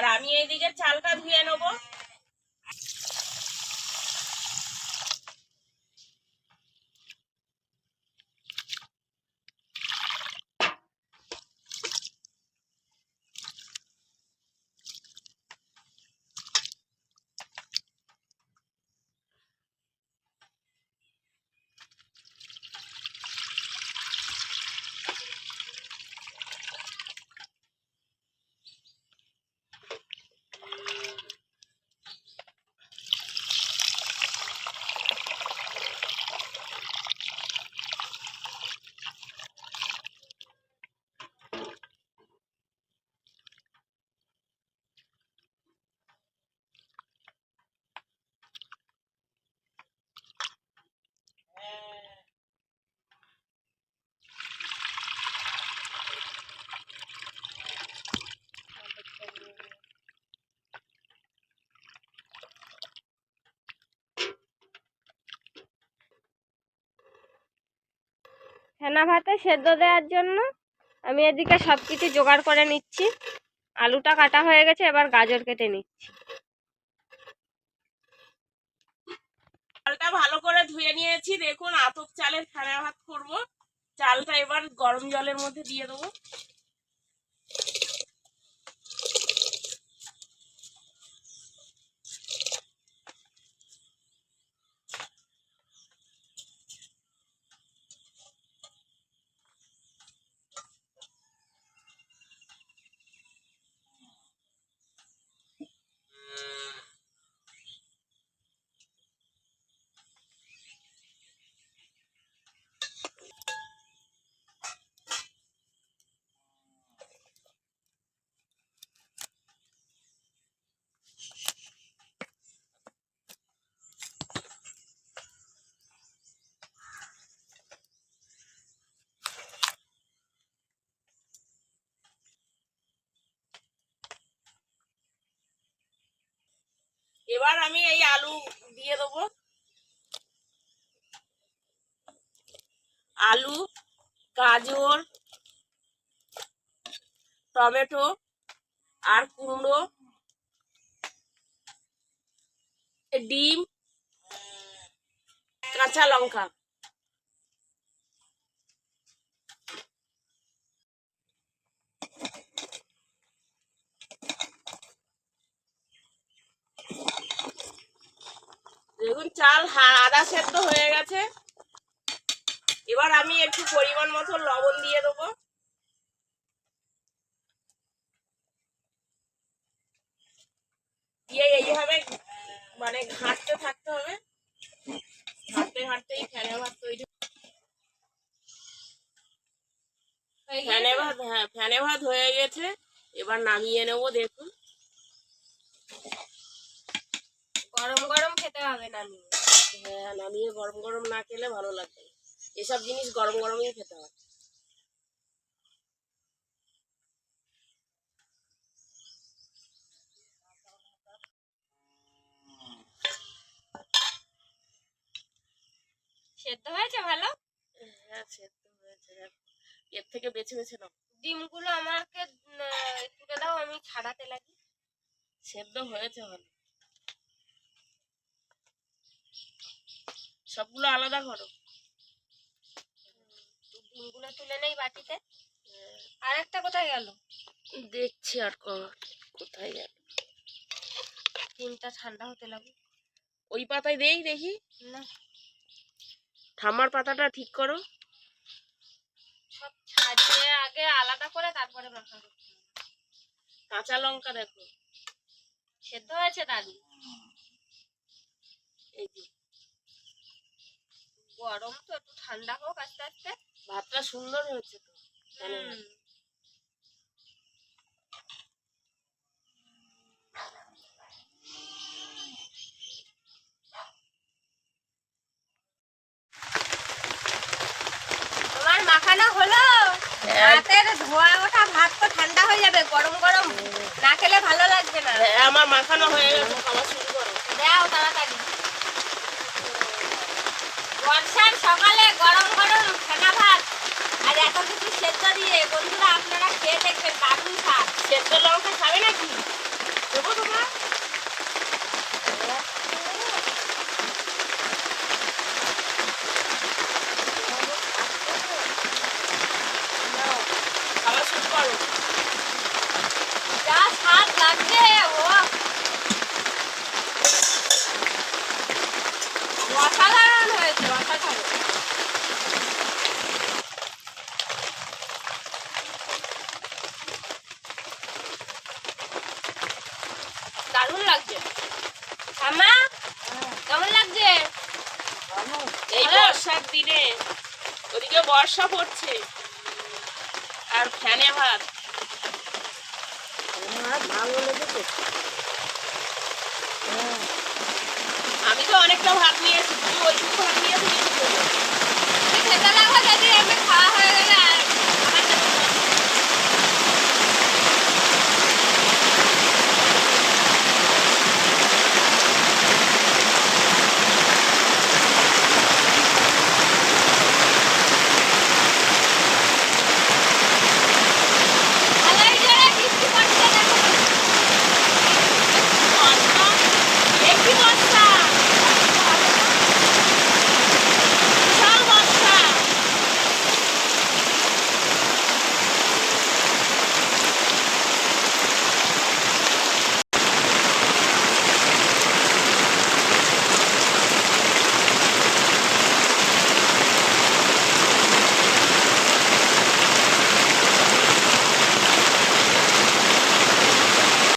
আর আমি এইদিকে চালটা ধুয়ে নেবো। ফেনা ভাতে সেদ্ধ দেওয়ার জন্য আমি এদিকে সব কিছু জোগাড় করে নিচ্ছি। আলুটা কাটা হয়ে গেছে, এবার গাজর কেটে নিচ্ছি। চালটা ভালো করে ধুয়ে নিয়েছি। দেখুন আতপ চালের ফেনা ভাত করবো। চালটা এবার গরম জলের মধ্যে দিয়ে দেবো। এবার আমি এই আলু দিয়ে দেবো। আলু, গাজর, টমেটো আর কুমড়ো, ডিম, কাঁচা লঙ্কা। দেখুন চাল আধা সেদ্ধ হয়ে গেছে। এবার আমি একটু পরিমাণ মতো লবণ দিয়ে দেবো। দিয়ে এইভাবে মানে ঘাঁটতে থাকতে হবে। ঘাঁটতে ঘাঁটতেই ফেনা ভাত তৈরি। ফেনে ভাত, হ্যাঁ ফেনে ভাত হয়ে গেছে। এবার নামিয়ে নেবো। দেখুন গরম গরম খেতে হবে নামিয়ে। হ্যাঁ, নামিয়ে গরম গরম না খেলে ভালো লাগবে। এসব জিনিস গরম গরমই খেতে হয়। সেদ্ধ হয়েছে ভালো? হ্যাঁ সেদ্ধ হয়েছে। এর থেকে বেছে বেছে নাও। ডিমগুলো আমাকে তুলে দাও, আমি ছাড়াতে লাগি। সেদ্ধ হয়েছে ভালো। সবগুলো আলাদা করো। ডিমগুলো তুলে নেই বাটিতে। আর একটা কোথায় গেল? দেখছি আর কোথায় গেল। ডিমটা ঠান্ডা হতে লাগবে। ওই পাতায় দেই দেখি। না, ঠাম্মার পাতাটা ঠিক করো। সব ছাড়িয়ে আগে আলাদা করে তারপরে মাখা করতে হবে। কাঁচা লঙ্কা দেখো। সেদ্ধ হয়েছে দাদি। এই যে গরম তো, একটু ঠান্ডা হোক আস্তে আস্তে। ভাতটা সুন্দর হয়েছে তো। তোমার মাখানো হলো? ভাতের ধোয়া ওঠা ভাত তো ঠান্ডা হয়ে যাবে, গরম গরম না খেলে ভালো লাগবে না। হ্যাঁ আমার মাখানো হয়ে গেছে। খাওয়া শুরু করো। দাও তাড়াতাড়ি। বর্ষার সকালে গরম গরম ফেনা ভাত আর এত কিছু সেদ্ধ দিয়ে বন্ধুরা আপনারা খেয়ে দেখবেন, দারুণ স্বাদ। সেদ্ধ লঙ্কা খাবে নাকি? দারুণ লাগছে। ঠাম্মা কেমন লাগছে? এই ভালো? বর্ষার দিনে ওদিকে বর্ষা পড়ছে আর ফ্যানে ভাত। ভালো লেগেছে। আমি তো অনেকটা ভাত নিয়েছি, তুই ওইটুকু ভাত নিয়ে